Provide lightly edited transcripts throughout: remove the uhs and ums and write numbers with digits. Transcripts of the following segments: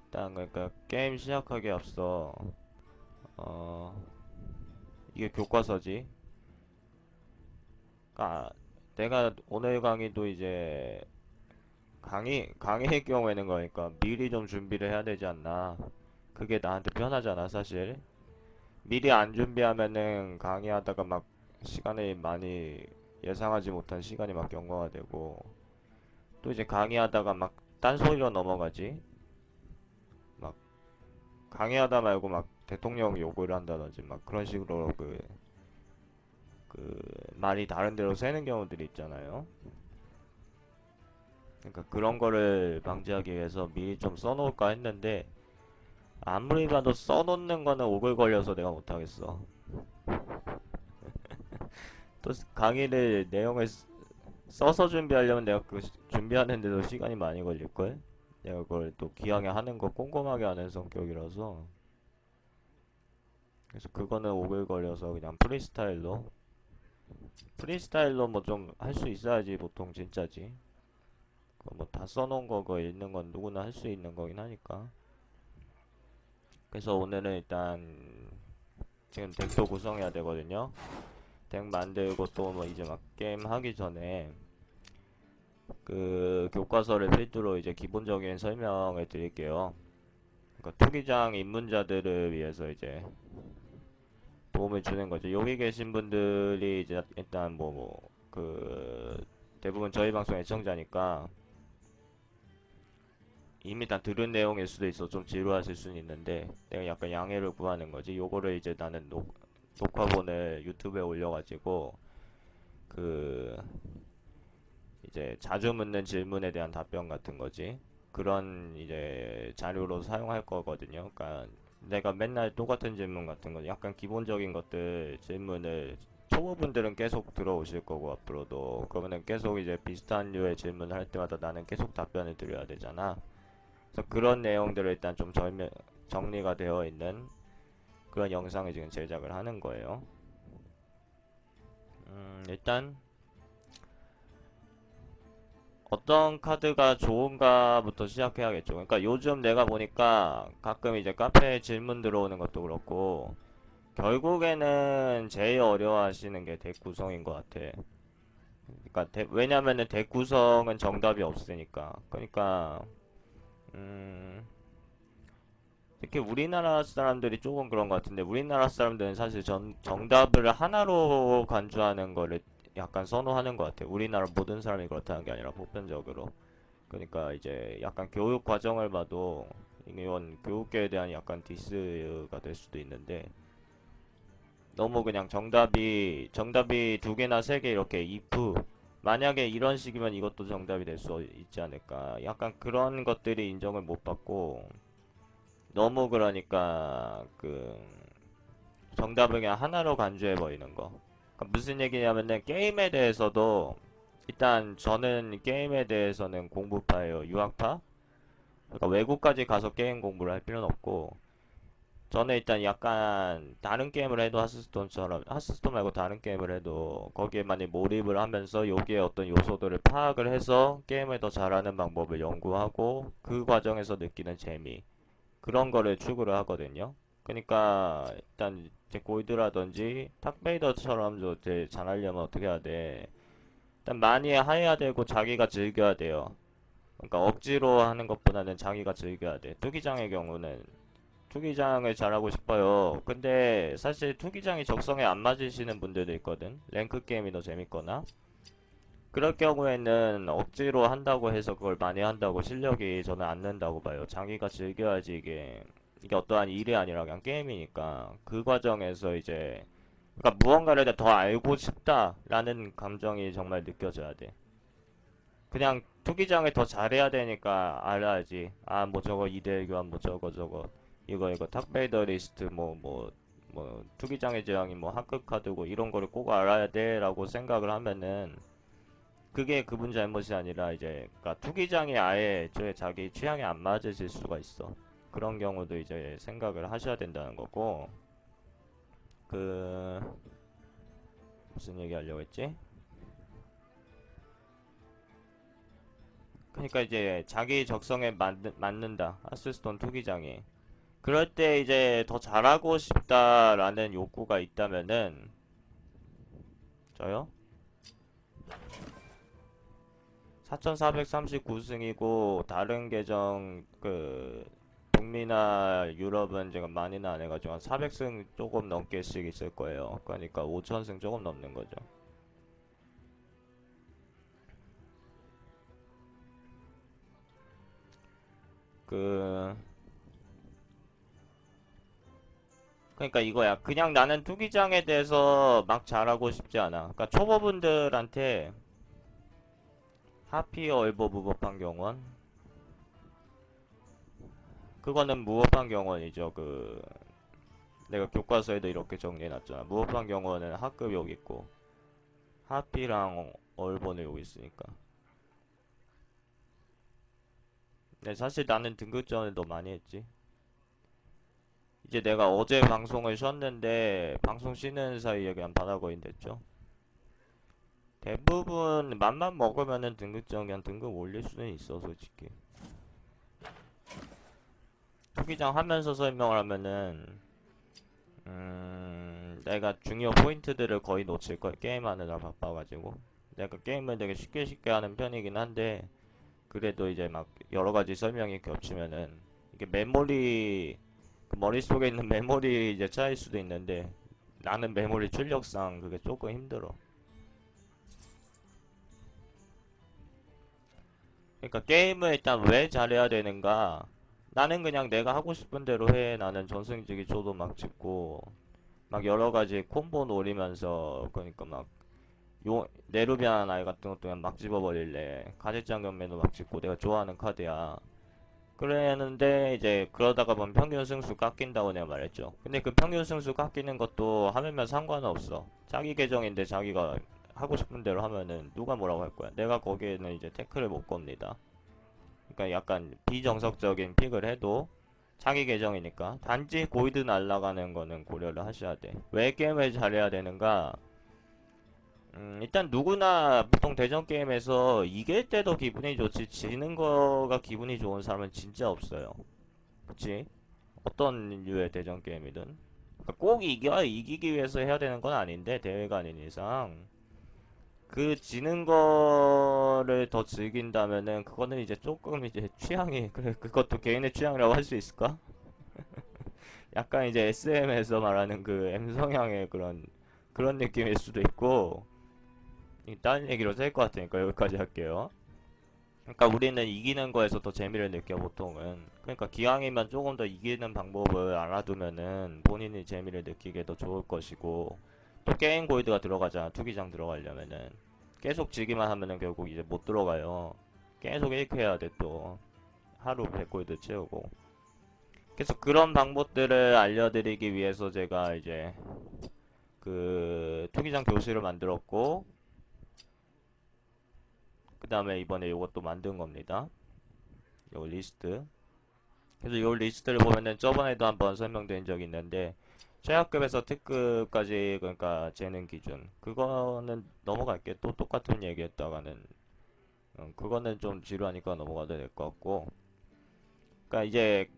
일단 그러니까 게임 시작하기에 앞서 어 이게 교과서지. 그러니까 내가 오늘 강의도 이제 강의의 경우에는 거니까 미리 좀 준비를 해야 되지 않나. 그게 나한테 편하잖아, 사실. 미리 안 준비하면은 강의하다가 막 시간이 많이 예상하지 못한 시간이 막 경과가 되고 또 이제 강의하다가 막 딴소리로 넘어가지. 막 강의하다 말고 막 대통령 욕을 한다든지 막 그런 식으로 그 말이 다른 데로 새는 경우들이 있잖아요. 그러니까 그런 거를 방지하기 위해서 미리 좀 써놓을까 했는데 아무리 봐도 써놓는 거는 오글 걸려서 내가 못하겠어. 또 강의를 내용을 써서 준비하려면 내가 준비하는데도 시간이 많이 걸릴걸? 내가 그걸 또 기왕에 하는 거 꼼꼼하게 하는 성격이라서 그래서 그거는 오글 걸려서 그냥 프리스타일로 뭐 좀 할 수 있어야지 보통 진짜지. 뭐 다 써놓은 거 그거 읽는 건 누구나 할 수 있는 거긴 하니까. 그래서 오늘은 일단 지금 덱도 구성해야 되거든요. 덱 만들고 또 뭐 이제 막 게임 하기 전에 그 교과서를 필두로 이제 기본적인 설명을 드릴게요. 그러니까 투기장 입문자들을 위해서 이제 도움을 주는 거죠. 여기 계신 분들이 이제 일단 대부분 저희 방송 애청자니까 이미 다 들은 내용일 수도 있어 좀 지루하실 수는 있는데 내가 약간 양해를 구하는 거지. 요거를 이제 나는 녹화본을 유튜브에 올려가지고 그 이제 자주 묻는 질문에 대한 답변 같은 거지. 그런 이제 자료로 사용할 거거든요. 그러니까 내가 맨날 똑같은 질문 같은 거 약간 기본적인 것들 질문을 초보분들은 계속 들어오실 거고 앞으로도 그러면은 계속 이제 비슷한 류의 질문을 할 때마다 나는 계속 답변을 드려야 되잖아. 그래서 그런 내용들을 일단 좀 정리가 되어 있는 그런 영상을 지금 제작을 하는 거예요. 일단 어떤 카드가 좋은가부터 시작해야겠죠. 그러니까 요즘 내가 보니까 가끔 이제 카페에 질문 들어오는 것도 그렇고 결국에는 제일 어려워하시는 게 덱 구성인 것 같아. 그러니까 왜냐면은 덱 구성은 정답이 없으니까. 그러니까 음, 특히 우리나라 사람들이 조금 그런 것 같은데 우리나라 사람들은 사실 정답을 하나로 간주하는 거를 약간 선호하는 것 같아. 우리나라 모든 사람이 그렇다는 게 아니라 보편적으로. 그러니까 이제 약간 교육 과정을 봐도 이건 교육계에 대한 약간 디스가 될 수도 있는데 너무 그냥 정답이 두 개나 세 개 이렇게 if 만약에 이런 식이면 이것도 정답이 될 수 있지 않을까 약간 그런 것들이 인정을 못 받고 너무 그러니까 정답을 그냥 하나로 간주해 버리는 거. 그러니까 무슨 얘기냐면은 게임에 대해서도 일단 저는 게임에 대해서는 공부파예요. 유학파? 그러니까 외국까지 가서 게임 공부를 할 필요는 없고 저는 일단 약간 다른 게임을 해도 하스스톤 말고 다른 게임을 해도 거기에 많이 몰입을 하면서 여기에 어떤 요소들을 파악을 해서 게임을 더 잘하는 방법을 연구하고 그 과정에서 느끼는 재미 그런 거를 추구를 하거든요. 그러니까 일단 제 골드라든지 탁베이더처럼 제 잘하려면 어떻게 해야 돼? 일단 많이 해야 되고 자기가 즐겨야 돼요. 그러니까 억지로 하는 것보다는 자기가 즐겨야 돼. 투기장의 경우는 투기장을 잘하고 싶어요. 근데 사실 투기장이 적성에 안 맞으시는 분들도 있거든. 랭크 게임이 더 재밌거나. 그럴 경우에는 억지로 한다고 해서 그걸 많이 한다고 실력이 저는 안 는다고 봐요. 자기가 즐겨야지 이게 어떠한 일이 아니라 그냥 게임이니까 그 과정에서 이제 그러니까 무언가를 더 알고 싶다라는 감정이 정말 느껴져야 돼. 그냥 투기장을 더 잘해야 되니까 알아야지. 아, 뭐 저거 2대1 교환, 뭐 저거. 이거 탁베이더 리스트, 투기장의 재앙이 뭐 합급 카드고 이런 거를 꼭 알아야 돼. 라고 생각을 하면은 그게 그분 잘못이 아니라 이제, 그니까 투기장이 아예 자기 취향에 안 맞으실 수가 있어. 그런 경우도 이제 생각을 하셔야 된다는 거고, 그, 무슨 얘기 하려고 했지? 그러니까 이제 자기 적성에 맞는다. 하스스톤 투기장이. 그럴 때 이제 더 잘하고 싶다라는 욕구가 있다면은 저요? 4439승이고 다른 계정 북미나 유럽은 제가 많이는 안 해가지고 한 400승 조금 넘게씩 있을 거예요. 그러니까 5000승 조금 넘는 거죠. 그 그러니까 이거야. 그냥 나는 투기장에 대해서 막 잘하고 싶지 않아. 그러니까 초보분들한테 하피 얼버 무법한 경원, 그거는 무법한 경원이죠. 내가 교과서에도 이렇게 정리해놨잖아. 무법한 경원은 학급 여기 있고 하피랑 얼버는 여기 있으니까. 근데 사실 나는 등급전을 더 많이 했지. 이제 내가 어제 방송을 쉬었는데 방송 쉬는 사이에 그냥 바다거인 됐죠. 대부분 맘만 먹으면은 등급전 그냥 등급 올릴 수는 있어 솔직히. 투기장 하면서 설명을 하면은 내가 중요 포인트들을 거의 놓칠 거야. 게임하느라 바빠가지고. 내가 게임을 되게 쉽게 쉽게 하는 편이긴 한데 그래도 이제 막 여러 가지 설명이 겹치면은 이게 메모리 머릿속에 있는 메모리 이제 차일 수도 있는데 나는 메모리 출력상 그게 조금 힘들어. 그러니까 게임을 일단 왜 잘해야 되는가? 나는 그냥 내가 하고 싶은 대로 해. 나는 전승지기 조도 막 찍고 막 여러 가지 콤보 노리면서 그러니까 막 네루비안 아이 같은 것도 그냥 막 집어버릴래. 가젯장 경매도 막 찍고 내가 좋아하는 카드야. 그랬는데 이제 그러다가 보면 평균 승수 깎인다고 내가 말했죠. 근데 그 평균 승수 깎이는 것도 하면면 상관은 없어. 자기 계정인데 자기가 하고 싶은 대로 하면은 누가 뭐라고 할 거야. 내가 거기에는 이제 태클을 못 겁니다. 그러니까 약간 비정석적인 픽을 해도 자기 계정이니까 단지 골드 날라가는 거는 고려를 하셔야 돼. 왜 게임을 잘해야 되는가? 일단 누구나 보통 대전 게임에서 이길 때도 기분이 좋지 지는 거가 기분이 좋은 사람은 진짜 없어요. 그치? 어떤 류의 대전 게임이든. 그러니까 꼭 이기기 위해서 해야 되는 건 아닌데 대회가 아닌 이상 그 지는 거를 더 즐긴다면은 그거는 이제 조금 이제 취향이 그래 그것도 개인의 취향이라고 할 수 있을까? 약간 이제 SM에서 말하는 그 M 성향의 그런 느낌일 수도 있고 다른 얘기로 셀 것 같으니까 여기까지 할게요. 그러니까 우리는 이기는 거에서 더 재미를 느껴 보통은. 그러니까 기왕이면 조금 더 이기는 방법을 알아두면은 본인이 재미를 느끼게 더 좋을 것이고 또 게임 골드가 들어가잖아. 투기장 들어가려면은 계속 지기만 하면은 결국 이제 못 들어가요. 계속 1회 해야 돼 또. 하루 100골드 채우고. 그래서 그런 방법들을 알려드리기 위해서 제가 이제 투기장 교실을 만들었고 그 다음에 이번에 이것도 만든 겁니다. 요 리스트. 그래서 요 리스트를 보면은 저번에도 한번 설명드린 적이 있는데 최하급에서 특급까지 그러니까 재능 기준 그거는 넘어갈게. 또 똑같은 얘기했다가는 그거는 좀 지루하니까 넘어가도 될 것 같고 그러니까 이제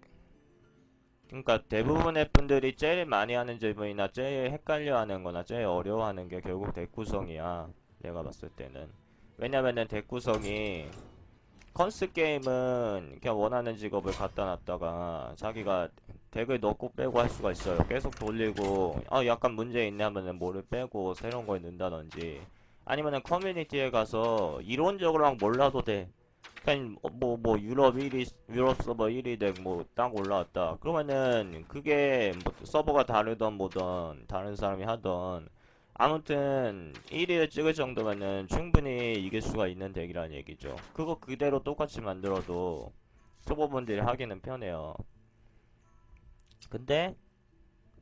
그러니까 대부분의 분들이 제일 많이 하는 질문이나 제일 헷갈려하는 거나 제일 어려워하는 게 결국 덱 구성이야. 내가 봤을 때는. 왜냐면은 덱 구성이 컨스 게임은 그냥 원하는 직업을 갖다 놨다가 자기가 덱을 넣고 빼고 할 수가 있어요. 계속 돌리고 약간 문제 있네 하면은 뭐를 빼고 새로운 걸 넣는다든지 아니면은 커뮤니티에 가서 이론적으로 막 몰라도 돼. 그냥 유럽 1위 유럽 서버 1위 덱 뭐 딱 올라왔다. 그러면은 그게 뭐 서버가 다르던 뭐던 다른 사람이 하던 아무튼 1위를 찍을 정도면은 충분히 이길 수가 있는 덱이라는 얘기죠. 그거 그대로 똑같이 만들어도 초보분들이 하기는 편해요. 근데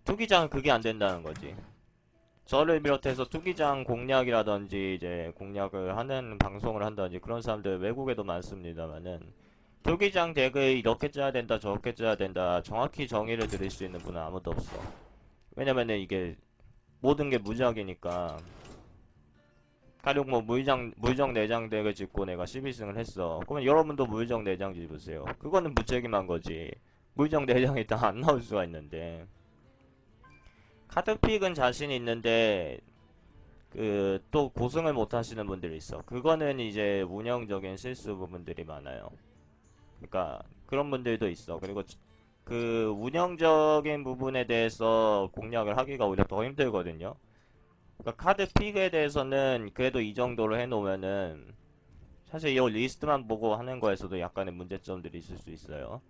투기장은 그게 안 된다는 거지. 저를 비롯해서 투기장 공략이라든지 이제 공략을 하는 방송을 한다든지 그런 사람들 외국에도 많습니다만은 투기장 덱을 이렇게 짜야 된다 저렇게 짜야 된다 정확히 정의를 드릴 수 있는 분은 아무도 없어. 왜냐면은 이게 모든 게 무작이니까 가령 뭐 물정 내장 덱을 짚고 내가 12승을 했어. 그러면 여러분도 물정 내장 짚으세요. 그거는 무책임한 거지. 물정 내장이 다 안 나올 수가 있는데. 카드픽은 자신 있는데 그 또 고승을 못 하시는 분들이 있어. 그거는 이제 운영적인 실수 부분들이 많아요. 그러니까 그런 분들도 있어. 그리고 그 운영적인 부분에 대해서 공략을 하기가 오히려 더 힘들거든요. 그러니까 카드 픽에 대해서는 그래도 이 정도로 해놓으면은 사실 이 리스트만 보고 하는 거에서도 약간의 문제점들이 있을 수 있어요.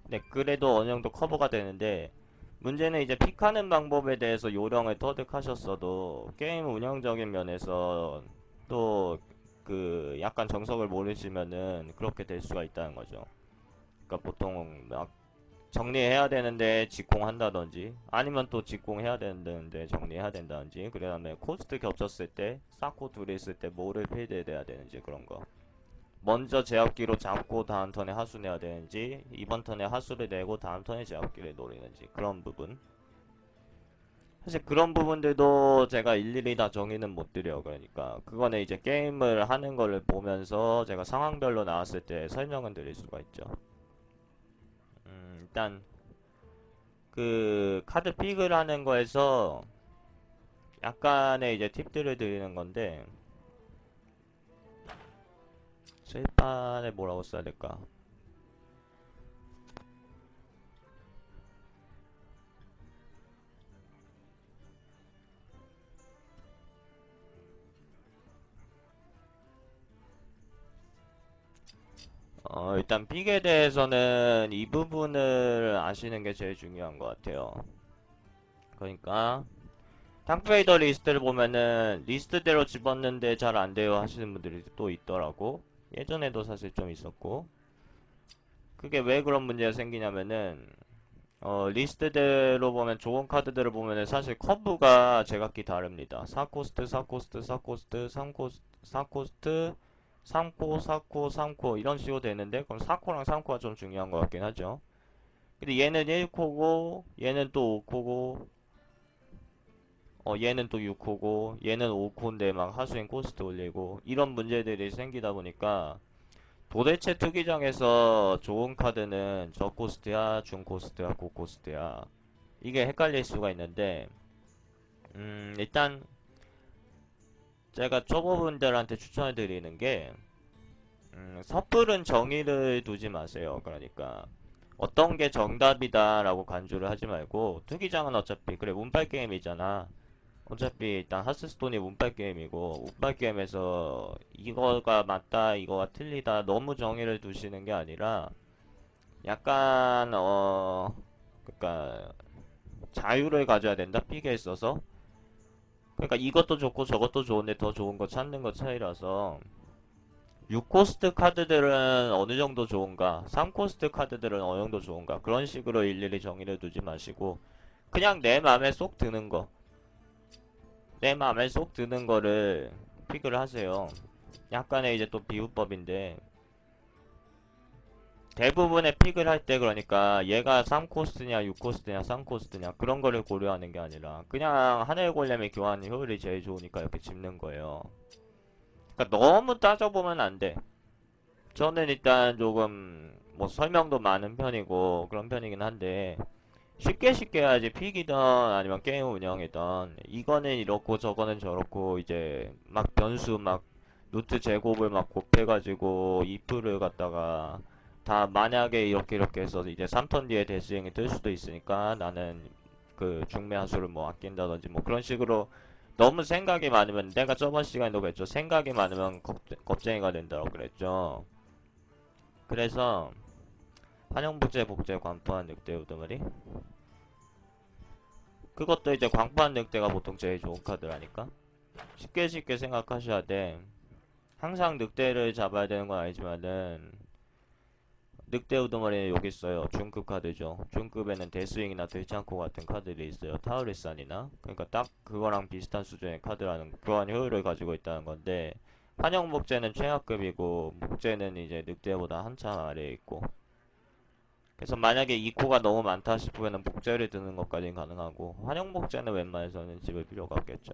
근데 그래도 어느 정도 커버가 되는데 문제는 이제 픽하는 방법에 대해서 요령을 터득하셨어도 게임 운영적인 면에서 또 그 약간 정석을 모르시면은 그렇게 될 수가 있다는 거죠. 그러니까 보통 막 정리해야 되는데 직공한다든지 아니면 또 직공해야 되는데 정리해야 된다든지 그 다음에 코스트 겹쳤을 때 쌓고 둘이 있을 때 뭐를 필드해야 되는지 그런 거 먼저 제압기로 잡고 다음 턴에 하수 내야 되는지 이번 턴에 하수를 내고 다음 턴에 제압기를 노리는지 그런 부분 사실 그런 부분들도 제가 일일이 다 정의는 못 드려 그러니까 그거는 이제 게임을 하는 거를 보면서 제가 상황별로 나왔을 때 설명은 드릴 수가 있죠. 일단 그 카드 픽을 하는 거에서 약간의 이제 팁들을 드리는 건데 칠판에 뭐라고 써야 될까? 일단 픽에 대해서는 이 부분을 아시는 게 제일 중요한 것 같아요. 그러니까 탕페이더 리스트를 보면은 리스트대로 집었는데 잘 안 돼요 하시는 분들이 또 있더라고. 예전에도 사실 좀 있었고 그게 왜 그런 문제가 생기냐면은 리스트대로 보면 좋은 카드들을 보면은 사실 커브가 제각기 다릅니다. 4코스트, 4코스트, 4코스트, 3코스트, 4코스트, 3코, 4코, 3코 이런 식으로 되는데 그럼 4코랑 3코가 좀 중요한 것 같긴 하죠. 근데 얘는 1코고 얘는 또 5코고 얘는 또 6코고 얘는 5코인데 막 하수인 코스트 올리고 이런 문제들이 생기다 보니까 도대체 투기장에서 좋은 카드는 저코스트야, 중코스트야, 고코스트야 이게 헷갈릴 수가 있는데 일단 제가 초보분들한테 추천을 드리는 게 섣부른 정의를 두지 마세요. 그러니까 어떤 게 정답이다 라고 간주를 하지 말고 투기장은 어차피 그래 운빨 게임이잖아. 어차피 일단 하스스톤이 운빨 게임이고 운빨 게임에서 이거가 맞다 이거가 틀리다 너무 정의를 두시는 게 아니라 약간 그러니까 자유를 가져야 된다 픽에 있어서 그러니까 이것도 좋고 저것도 좋은데 더 좋은 거 찾는 거 차이라서 6코스트 카드들은 어느 정도 좋은가 3코스트 카드들은 어느 정도 좋은가 그런 식으로 일일이 정의를 두지 마시고 그냥 내 맘에 쏙 드는 거 내 맘에 쏙 드는 거를 픽을 하세요. 약간의 이제 또 비유법인데 대부분의 픽을 할 때 그러니까 얘가 3코스트냐 6코스트냐 3코스트냐 그런 거를 고려하는 게 아니라 그냥 하늘 골렘의 교환 효율이 제일 좋으니까 이렇게 집는 거예요. 그러니까 너무 따져보면 안 돼. 저는 일단 조금 뭐 설명도 많은 편이고 그런 편이긴 한데 쉽게 쉽게 해야지 픽이든 아니면 게임 운영이든 이거는 이렇고 저거는 저렇고 이제 막 변수 막 루트 제곱을 막 곱해가지고 if를 갖다가 다 만약에 이렇게 해서 이제 3턴 뒤에 대스윙이 뜰 수도 있으니까 나는 그 중매 하수를 뭐 아낀다든지 뭐 그런 식으로 너무 생각이 많으면 내가 저번 시간에도 그랬죠. 생각이 많으면 겁쟁이가 된다고 그랬죠. 그래서 환영복제 복제 관포한 늑대 우두머리 그것도 이제 광판 늑대가 보통 제일 좋은 카드라니까 쉽게 쉽게 생각하셔야 돼. 항상 늑대를 잡아야 되는 건 아니지만은 늑대 우두머리는 여기 있어요. 중급 카드죠. 중급에는 데스윙이나 들창코 같은 카드들이 있어요. 타우리산이나 그러니까 딱 그거랑 비슷한 수준의 카드라는 그러한 효율을 가지고 있다는 건데 환영 목재는 최하급이고 목재는 이제 늑대보다 한참 아래에 있고 그래서 만약에 2코가 너무 많다 싶으면 복제를 드는 것까지는 가능하고 환영 복제는 웬만해서는 집을 필요가 없겠죠.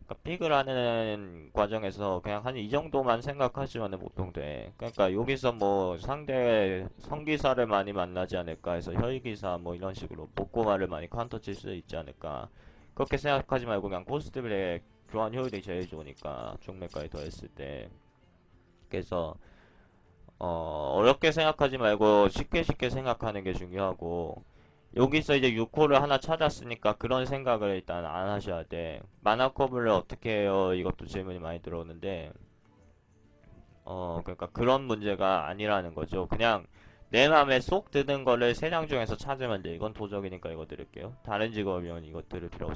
그러니까 픽을 하는 과정에서 그냥 한 이 정도만 생각하시면 보통 돼. 그러니까 여기서 뭐 상대 성기사를 많이 만나지 않을까 해서 혈기사 뭐 이런 식으로 복고마를 많이 카운터 칠 수 있지 않을까. 그렇게 생각하지 말고 그냥 코스트빌의 교환 효율이 제일 좋으니까 중매까지 더했을 때. 그래서 어렵게 생각하지 말고 쉽게 쉽게 생각하는 게 중요하고, 여기서 이제 6호를 하나 찾았으니까 그런 생각을 일단 안 하셔야 돼. 만화 커브를 어떻게 해요? 이것도 질문이 많이 들어오는데, 그러니까 그런 문제가 아니라는 거죠. 그냥 내 맘에 쏙 드는 거를 세 장 중에서 찾으면 돼. 이건 도적이니까 이거 드릴게요. 다른 직업이면 이거 들을 필요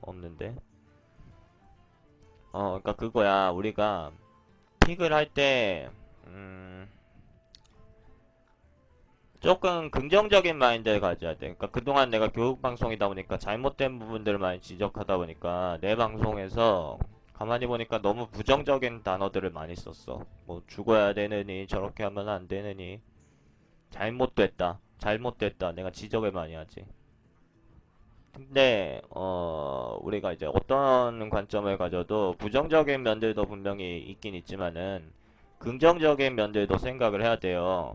없는데. 그러니까 그거야. 우리가 픽을 할 때, 조금 긍정적인 마인드를 가져야 돼. 그러니까 그동안 내가 교육 방송이다 보니까 잘못된 부분들을 많이 지적하다 보니까 내 방송에서 가만히 보니까 너무 부정적인 단어들을 많이 썼어. 뭐 죽어야 되느니 저렇게 하면 안 되느니 잘못됐다. 잘못됐다. 내가 지적을 많이 하지. 근데 우리가 이제 어떤 관점을 가져도 부정적인 면들도 분명히 있긴 있지만은 긍정적인 면들도 생각을 해야 돼요.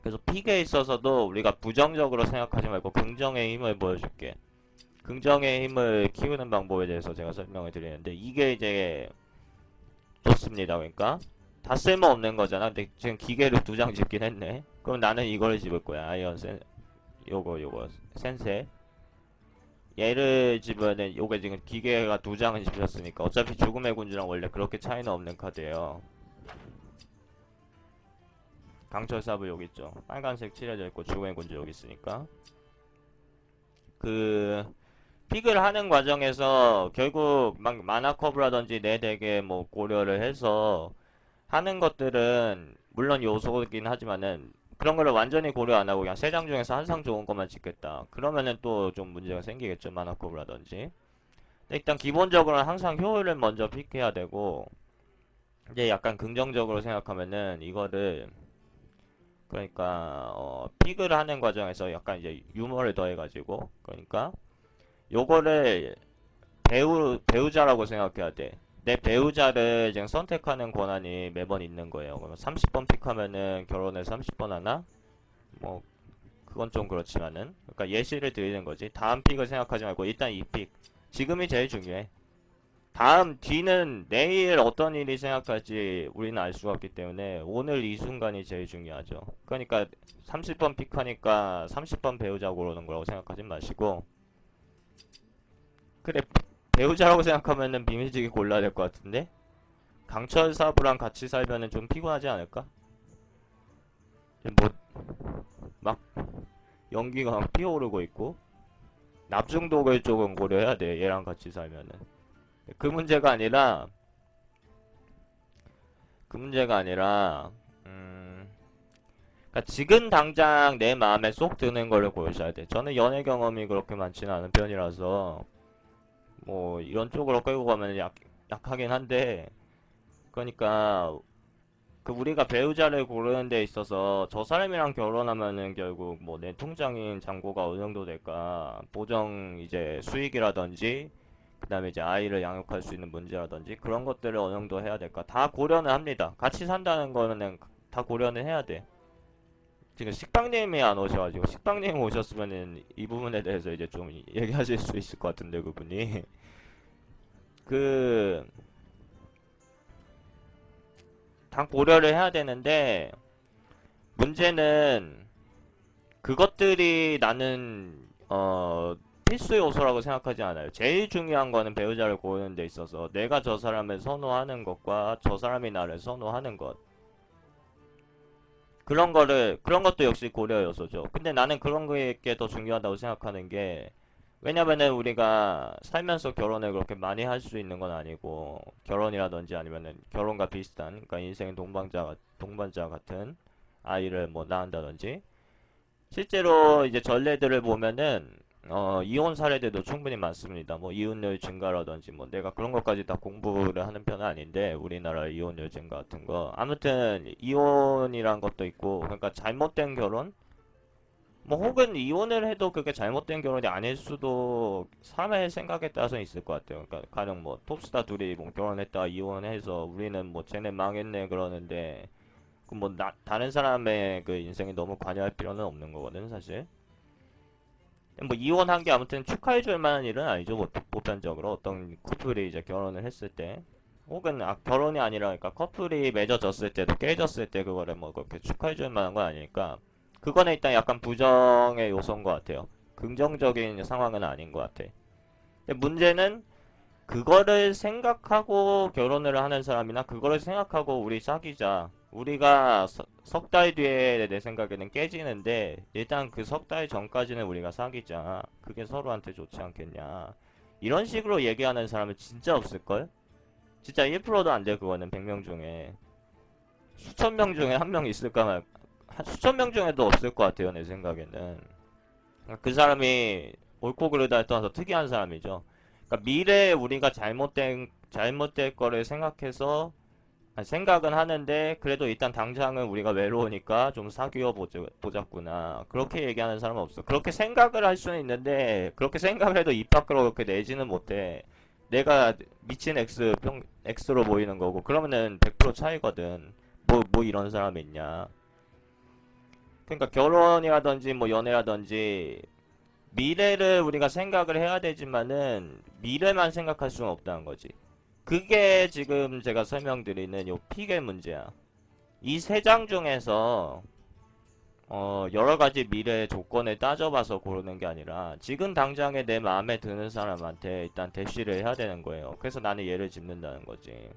그래서 픽에 있어서도 우리가 부정적으로 생각하지 말고 긍정의 힘을 보여줄게. 긍정의 힘을 키우는 방법에 대해서 제가 설명을 드리는데 이게 이제 좋습니다. 그러니까 다 쓸모없는 거잖아. 근데 지금 기계를 두 장 집긴 했네. 그럼 나는 이걸 집을 거야. 아이언 요거 센세. 얘를 집으면은 요게 지금 기계가 두 장을 집혔으니까 어차피 죽음의 군주랑 원래 그렇게 차이는 없는 카드예요. 강철삽을 여기 있죠. 빨간색 칠해져 있고 죽음의 군주 여기 있으니까. 그 픽을 하는 과정에서 결국 막 마나 커브라든지 내 덱에 뭐 고려를 해서 하는 것들은 물론 요소이긴 하지만은 그런 거를 완전히 고려 안 하고 그냥 세 장 중에서 한 상 좋은 것만 찍겠다. 그러면은 또 좀 문제가 생기겠죠. 마나 커브라든지. 근데 일단 기본적으로는 항상 효율을 먼저 픽해야 되고 이제 약간 긍정적으로 생각하면은 이거를 그러니까 픽을 하는 과정에서 약간 이제 유머를 더해가지고 그러니까 요거를 배우자라고 생각해야 돼. 내 배우자를 지금 선택하는 권한이 매번 있는 거예요. 그러면 30번 픽하면은 결혼을 30번 하나? 뭐 그건 좀 그렇지만은 그러니까 예시를 드리는 거지. 다음 픽을 생각하지 말고 일단 이 픽. 지금이 제일 중요해. 다음 뒤는 내일 어떤 일이 생각할지 우리는 알 수가 없기 때문에 오늘 이 순간이 제일 중요하죠. 그러니까 30번 픽하니까 30번 배우자 고르는 거라고 생각하지 마시고 그래 배우자라고 생각하면은 비밀지기 골라야 될 것 같은데 강철 사부랑 같이 살면은 좀 피곤하지 않을까? 뭐 막 연기가 막 피어오르고 있고 납중독을 조금 고려해야 돼 얘랑 같이 살면은 그 문제가 아니라 그 문제가 아니라 그러니까 지금 당장 내 마음에 쏙 드는 거를 고르셔야 돼. 저는 연애 경험이 그렇게 많지는 않은 편이라서 뭐 이런 쪽으로 끌고 가면 약하긴 한데 그러니까 그 우리가 배우자를 고르는 데 있어서 저 사람이랑 결혼하면은 결국 뭐 내 통장인 잔고가 어느 정도 될까 보정 이제 수익이라든지 그 다음에 이제 아이를 양육할 수 있는 문제라든지 그런 것들을 어느 정도 해야 될까 다 고려는 합니다. 같이 산다는 거는 다 고려는 해야 돼. 지금 식빵님이 안 오셔가지고 식빵님 오셨으면은 이 부분에 대해서 이제 좀 얘기하실 수 있을 것 같은데 그분이 그 다 고려를 해야 되는데 문제는 그것들이 나는 필수 요소라고 생각하지 않아요. 제일 중요한 거는 배우자를 고르는 데 있어서 내가 저 사람을 선호하는 것과 저 사람이 나를 선호하는 것 그런 것도 역시 고려 요소죠. 근데 나는 그런 게 더 중요하다고 생각하는 게 왜냐면은 우리가 살면서 결혼을 그렇게 많이 할 수 있는 건 아니고 결혼이라든지 아니면은 결혼과 비슷한 그러니까 인생의 동반자 같은 아이를 뭐 낳는다든지 실제로 이제 전례들을 보면은 이혼 사례들도 충분히 많습니다. 뭐 이혼율 증가라든지 뭐 내가 그런 것까지 다 공부를 하는 편은 아닌데 우리나라 이혼율 증가 같은 거 아무튼 이혼이란 것도 있고 그러니까 잘못된 결혼 뭐 혹은 이혼을 해도 그게 잘못된 결혼이 아닐 수도 사람의 생각에 따라서 있을 것 같아요. 그러니까 가령 뭐 톱스타 둘이 뭐 결혼했다 이혼해서 우리는 뭐 쟤네 망했네 그러는데 그 뭐 다른 사람의 그 인생에 너무 관여할 필요는 없는 거거든 사실. 뭐 이혼한 게 아무튼 축하해줄 만한 일은 아니죠. 보편적으로 어떤 커플이 이제 결혼을 했을 때 혹은 결혼이 아니라 그러니까 커플이 맺어졌을 때도 깨졌을 때 그거를 뭐 그렇게 축하해줄 만한 건 아니니까 그거는 일단 약간 부정의 요소인 것 같아요. 긍정적인 상황은 아닌 것 같아. 근데 문제는 그거를 생각하고 결혼을 하는 사람이나 그거를 생각하고 우리 사귀자. 우리가 석 달 뒤에 내 생각에는 깨지는데 일단 그 석 달 전까지는 우리가 사귀자. 그게 서로한테 좋지 않겠냐. 이런 식으로 얘기하는 사람은 진짜 없을걸? 진짜 1%도 안 돼, 그거는 100명 중에. 수천 명 중에 한 명 있을까 말, 수천 명 중에도 없을 것 같아요, 내 생각에는. 그 사람이 옳고 그르다에 떠나서 특이한 사람이죠. 그러니까 미래에 우리가 잘못될 거를 생각해서 생각은 하는데 그래도 일단 당장은 우리가 외로우니까 좀 사귀어 보자꾸나 그렇게 얘기하는 사람은 없어. 그렇게 생각을 할 수는 있는데 그렇게 생각을 해도 입 밖으로 그렇게 내지는 못해. 내가 미친 X로 보이는 거고 그러면은 100% 차이거든. 뭐 이런 사람이 있냐. 그러니까 결혼이라든지 뭐 연애라든지 미래를 우리가 생각을 해야 되지만은 미래만 생각할 수는 없다는 거지. 그게 지금 제가 설명드리는 요 픽의 문제야. 이 세 장 중에서 여러 가지 미래의 조건을 따져봐서 고르는 게 아니라 지금 당장에 내 마음에 드는 사람한테 일단 대시를 해야 되는 거예요. 그래서 나는 얘를 짚는다는 거지.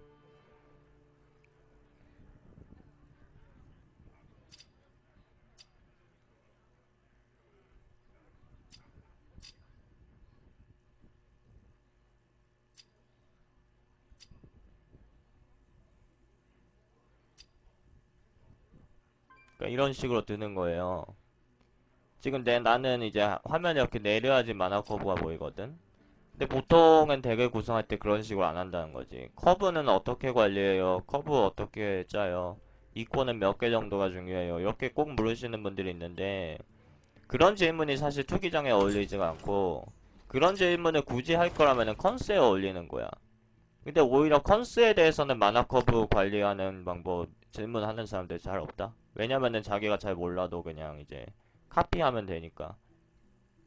그러니까 이런 식으로 드는 거예요. 지금 나는 이제 화면에 이렇게 내려야지 만화 커브가 보이거든. 근데 보통은 덱을 구성할 때 그런 식으로 안 한다는 거지. 커브는 어떻게 관리해요? 커브 어떻게 짜요? 이코는 몇 개 정도가 중요해요? 이렇게 꼭 물으시는 분들이 있는데 그런 질문이 사실 투기장에 어울리지가 않고 그런 질문을 굳이 할 거라면 컨스에 어울리는 거야. 근데 오히려 컨스에 대해서는 만화 커브 관리하는 방법 질문하는 사람들 잘 없다. 왜냐면은 자기가 잘 몰라도 그냥 이제 카피하면 되니까.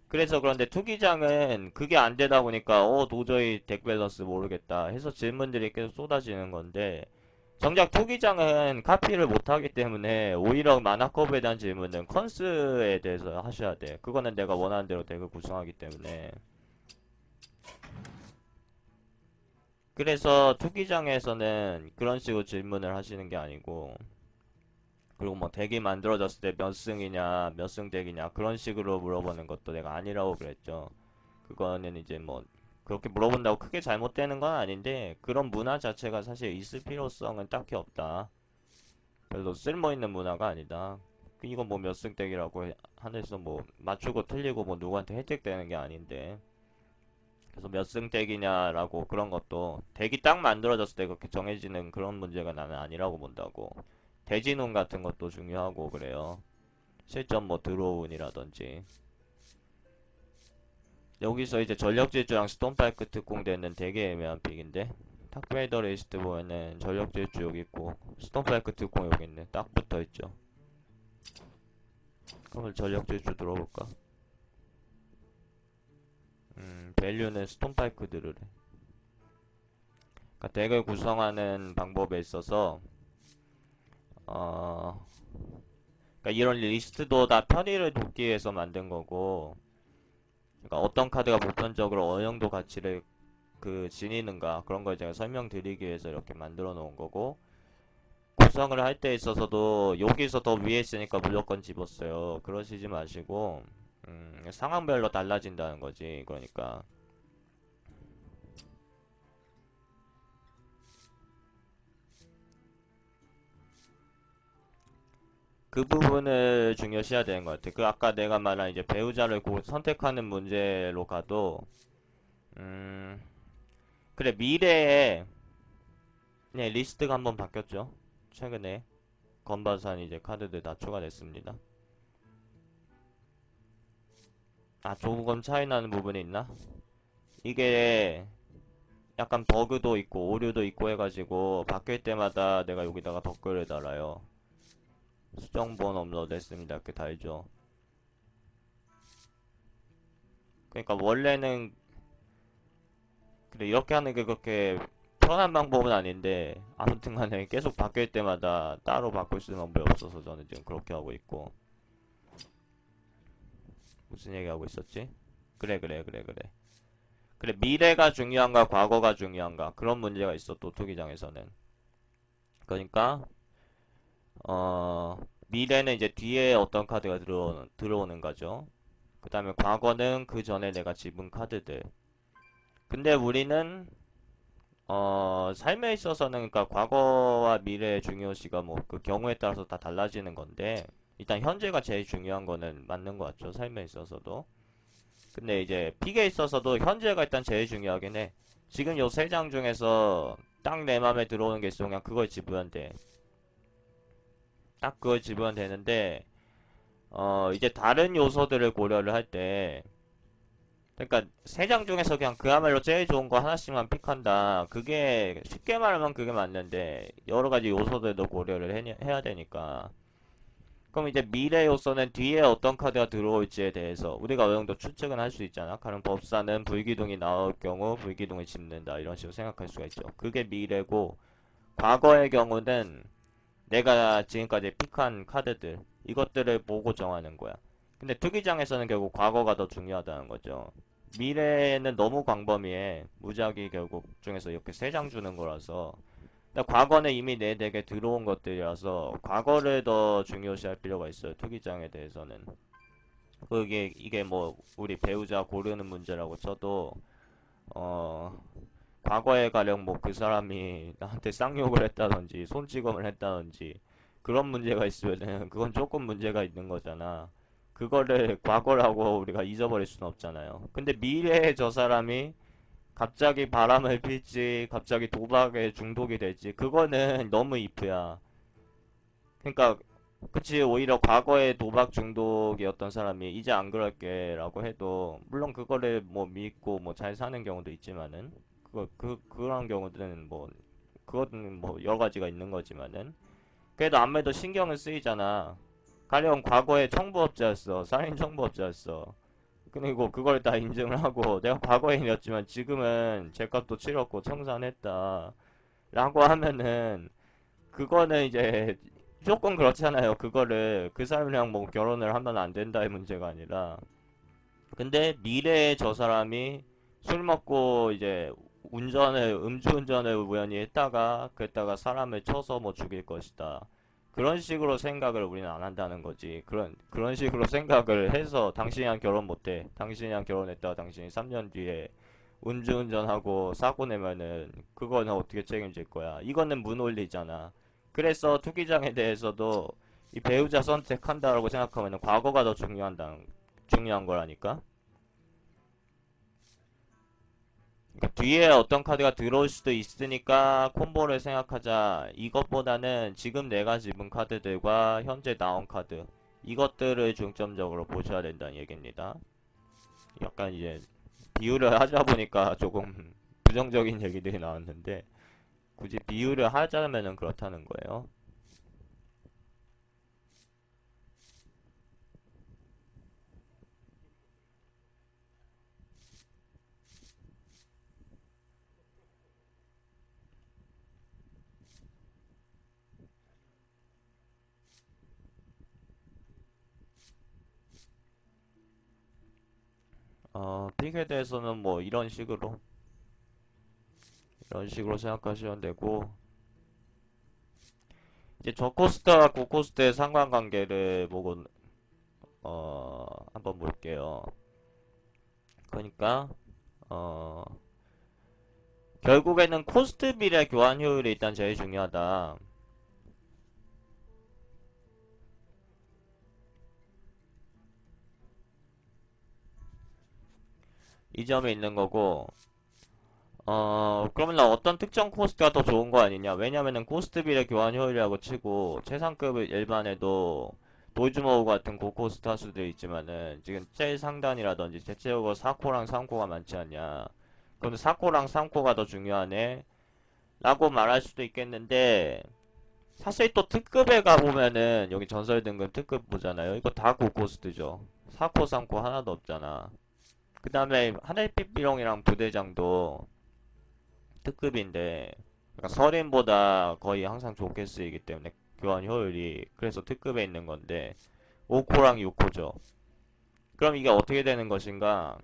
그래서 그런데 투기장은 그게 안 되다 보니까 도저히 덱 밸런스 모르겠다 해서 질문들이 계속 쏟아지는 건데 정작 투기장은 카피를 못하기 때문에 오히려 만화컵에 대한 질문은 컨스에 대해서 하셔야 돼. 그거는 내가 원하는 대로 덱을 구성하기 때문에. 그래서 투기장에서는 그런 식으로 질문을 하시는 게 아니고 그리고 뭐 덱이 만들어졌을 때 몇 승이냐 몇 승 덱이냐 그런 식으로 물어보는 것도 내가 아니라고 그랬죠. 그거는 이제 뭐 그렇게 물어본다고 크게 잘못되는 건 아닌데 그런 문화 자체가 사실 있을 필요성은 딱히 없다. 별로 쓸모있는 문화가 아니다. 이거 뭐 몇 승댁이라고 하면서 뭐 맞추고 틀리고 뭐 누구한테 혜택되는 게 아닌데 그래서 몇 승댁이냐라고 그런 것도 덱이 딱 만들어졌을 때 그렇게 정해지는 그런 문제가 나는 아니라고 본다고. 대진운 같은 것도 중요하고 그래요. 실전 뭐 드로운이라든지 여기서 이제 전력질주랑 스톤파이크 특공대는 되게 애매한 픽인데 탁베이더 리스트 보면은 전력질주 여기 있고 스톤파이크 특공 여기 있네. 딱 붙어있죠. 그럼 전력질주 들어볼까? 밸류는 스톤파이크 들으래. 그러니까 덱을 구성하는 방법에 있어서 어 그러니까 이런 리스트도 다 편의를 돕기 위해서 만든 거고 그러니까 어떤 카드가 보편적으로 어느 정도 가치를 지니는가 그런 걸 제가 설명드리기 위해서 이렇게 만들어 놓은 거고 구성을 할 때 있어서도 여기서 더 위에 있으니까 무조건 집었어요. 그러시지 마시고 상황별로 달라진다는 거지. 그러니까 그 부분을 중요시해야 되는 것 같아. 그 아까 내가 말한 이제 배우자를 선택하는 문제로 가도 음 그래 미래에 네, 리스트가 한번 바뀌었죠. 최근에 건반산 이제 카드들 다 추가됐습니다. 아, 조금 차이 나는 부분이 있나? 이게 약간 버그도 있고 오류도 있고 해가지고 바뀔 때마다 내가 여기다가 댓글을 달아요. 수정본 업로드 했습니다. 이렇게 달죠. 그러니까 원래는 근데 이렇게 하는 게 그렇게 편한 방법은 아닌데 아무튼 간에 계속 바뀔 때마다 따로 바꿀 수 있는 방법이 없어서 저는 지금 그렇게 하고 있고. 무슨 얘기하고 있었지? 그래. 그래, 미래가 중요한가 과거가 중요한가 그런 문제가 있어. 또 투기장에서는. 그러니까 미래는 이제 뒤에 어떤 카드가 들어오는 거죠. 그 다음에 과거는 그 전에 내가 집은 카드들. 근데 우리는 삶에 있어서는 그러니까 과거와 미래의 중요시가 뭐 그 경우에 따라서 다 달라지는 건데 일단 현재가 제일 중요한 거는 맞는 것 같죠. 삶에 있어서도. 근데 이제 픽에 있어서도 현재가 일단 제일 중요하긴 해. 지금 요 세 장 중에서 딱 내 맘에 들어오는 게 있으면 그냥 그걸 집으면 돼. 딱 그걸 집으면 되는데 이제 다른 요소들을 고려를 할 때 그러니까 세 장 중에서 그냥 그야말로 제일 좋은 거 하나씩만 픽한다. 그게 쉽게 말하면 그게 맞는데 여러 가지 요소들도 고려를 해야 되니까. 그럼 이제 미래 요소는 뒤에 어떤 카드가 들어올지에 대해서 우리가 어느 정도 추측은 할 수 있잖아. 가령 법사는 불기둥이 나올 경우 불기둥을 짚는다. 이런 식으로 생각할 수가 있죠. 그게 미래고 과거의 경우는 내가 지금까지 픽한 카드들 이것들을 보고 정하는 거야. 근데 투기장에서는 결국 과거가 더 중요하다는 거죠. 미래는 너무 광범위해. 무작위 결국 중에서 이렇게 세 장 주는 거라서. 근데 과거는 이미 내 덱에 들어온 것들이라서 과거를 더 중요시할 필요가 있어요. 투기장에 대해서는. 그게 이게 뭐 우리 배우자 고르는 문제라고 쳐도 어 과거에 가령 뭐 그 사람이 나한테 쌍욕을 했다든지 손찌검을 했다든지 그런 문제가 있으면은 그건 조금 문제가 있는 거잖아. 그거를 과거라고 우리가 잊어버릴 수는 없잖아요. 근데 미래에 저 사람이 갑자기 바람을 필지, 갑자기 도박에 중독이 될지, 그거는 너무 이프야. 그러니까, 그치, 오히려 과거에 도박 중독이었던 사람이 이제 안 그럴게 라고 해도, 물론 그거를 뭐 믿고 뭐 잘 사는 경우도 있지만은, 그런 경우들은 뭐, 그거는 뭐 여러 가지가 있는 거지만은, 그래도 아무래도 신경을 쓰이잖아. 가령 과거에 청부업자였어. 살인 청부업자였어. 그리고 그걸 다 인정을 하고 내가 과거인이었지만 지금은 죄값도 치렀고 청산했다 라고 하면은 그거는 이제 조금 그렇잖아요. 그거를 그 사람이랑 뭐 결혼을 하면 안 된다의 문제가 아니라 근데 미래에 저 사람이 술 먹고 이제 음주운전을 우연히 했다가 그랬다가 사람을 쳐서 뭐 죽일 것이다. 그런 식으로 생각을 우리는 안 한다는 거지. 그런 식으로 생각을 해서 당신이랑 결혼 못해. 당신이랑 결혼했다가 당신이 3년 뒤에 음주운전하고 사고 내면은 그거는 어떻게 책임질 거야. 이거는 무논리잖아. 그래서 투기장에 대해서도 이 배우자 선택한다라고 생각하면은 과거가 더 중요한 거라니까. 그러니까 뒤에 어떤 카드가 들어올 수도 있으니까 콤보를 생각하자. 이것보다는 지금 내가 집은 카드들과 현재 나온 카드 이것들을 중점적으로 보셔야 된다는 얘기입니다. 약간 이제 비유를 하자 보니까 조금 부정적인 얘기들이 나왔는데 굳이 비유를 하자면은 그렇다는 거예요. 픽에 대해서는 뭐 이런 식으로 생각하시면 되고 이제 저코스트와 고코스트의 상관관계를 보고 한번 볼게요. 그러니까 어 결국에는 코스트 비례 교환 효율이 일단 제일 중요하다. 이 점이 있는 거고 그러면 어떤 특정 코스트가 더 좋은 거 아니냐? 왜냐면은 코스트 비례 교환 효율이라고 치고 최상급을 일반해도 도이즈모우 같은 고코스트 하수들이 있지만은 지금 제일 상단이라든지 대체적으로 4코랑 3코가 많지 않냐. 그럼 4코랑 3코가 더 중요하네 라고 말할 수도 있겠는데, 사실 또 특급에 가보면은 여기 전설 등급 특급 보잖아요. 이거 다 고코스트죠. 4코 3코 하나도 없잖아. 그 다음에 하늘빛 비룡이랑 부대장도 특급인데, 그러니까 서린보다 거의 항상 좋게 쓰이기 때문에 교환 효율이, 그래서 특급에 있는 건데 5코랑 6코죠. 그럼 이게 어떻게 되는 것인가?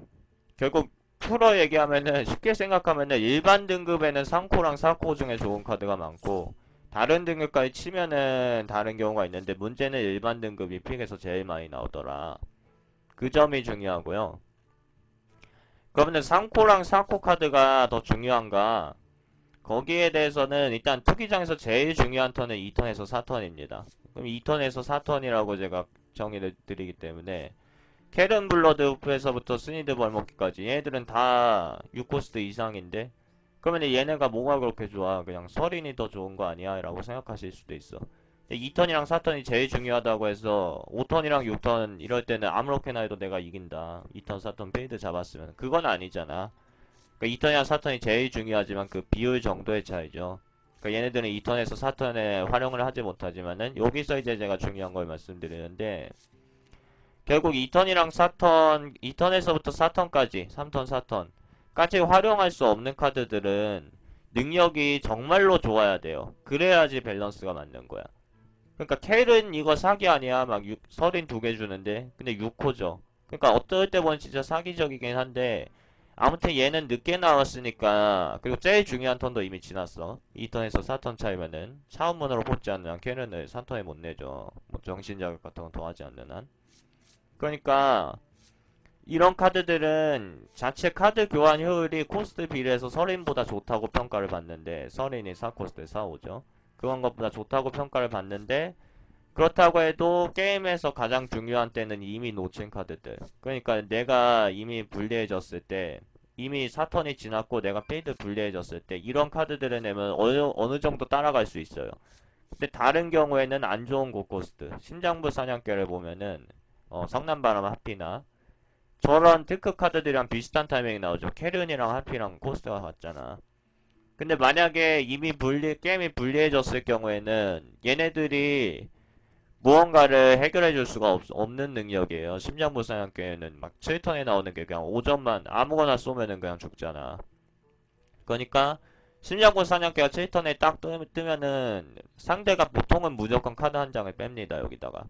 결국 풀어 얘기하면은, 쉽게 생각하면은 일반 등급에는 3코랑 4코 중에 좋은 카드가 많고, 다른 등급까지 치면은 다른 경우가 있는데, 문제는 일반 등급이 픽에서 제일 많이 나오더라. 그 점이 중요하고요. 그러면 3코랑 4코 카드가 더 중요한가? 거기에 대해서는 일단 투기장에서 제일 중요한 턴은 2턴에서 4턴입니다. 그럼 2턴에서 4턴이라고 제가 정의를 드리기 때문에, 캐른 블러드 후프에서부터 스니드 벌먹기까지 얘네들은 다 6코스트 이상인데, 그러면 얘네가 뭐가 그렇게 좋아? 그냥 서린이 더 좋은 거 아니야? 라고 생각하실 수도 있어. 2턴이랑 4턴이 제일 중요하다고 해서 5턴이랑 6턴 이럴 때는 아무렇게나 해도 내가 이긴다, 2턴 4턴 필드 잡았으면, 그건 아니잖아. 그러니까 2턴이랑 4턴이 제일 중요하지만 그 비율 정도의 차이죠. 그러니까 얘네들은 2턴에서 4턴에 활용을 하지 못하지만은, 여기서 이제 제가 중요한 걸 말씀드리는데, 결국 2턴이랑 4턴, 2턴에서부터 4턴까지, 3턴, 4턴까지 활용할 수 없는 카드들은 능력이 정말로 좋아야 돼요. 그래야지 밸런스가 맞는 거야. 그러니까 켈은 이거 사기 아니야? 막 서린 2개 주는데, 근데 6호죠. 그러니까 어떨 때 보면 진짜 사기적이긴 한데, 아무튼 얘는 늦게 나왔으니까, 그리고 제일 중요한 턴도 이미 지났어. 2턴에서 4턴 차이면은 차원문으로 뽑지 않는 한 켈은을 3턴에 못 내죠. 뭐 정신자극 같은 건 더하지 않는 한. 그러니까 이런 카드들은 자체 카드 교환 효율이 코스트 비례해서 서린보다 좋다고 평가를 받는데, 서린이 4코스트 4호죠. 그런 것보다 좋다고 평가를 받는데, 그렇다고 해도 게임에서 가장 중요한 때는 이미 놓친 카드들. 그러니까 내가 이미 불리해졌을 때, 이미 4턴이 지났고 내가 필드 불리해졌을 때, 이런 카드들을 내면 어느 정도 따라갈 수 있어요. 근데 다른 경우에는 안 좋은 고코스트, 심장부 사냥개를 보면은 성난바람 하피나 저런 특급 카드들이랑 비슷한 타이밍이 나오죠. 캐른이랑 하피랑 코스트가 같잖아. 근데 만약에 이미 게임이 불리해졌을 경우에는 얘네들이 무언가를 해결해 줄 수가 없는 능력이에요. 심장부 사냥개는 막 7턴에 나오는 게 그냥 5점만 아무거나 쏘면은 그냥 죽잖아. 그러니까 심장부 사냥개가 7턴에 딱 뜨면은 상대가 보통은 무조건 카드 한 장을 뺍니다, 여기다가.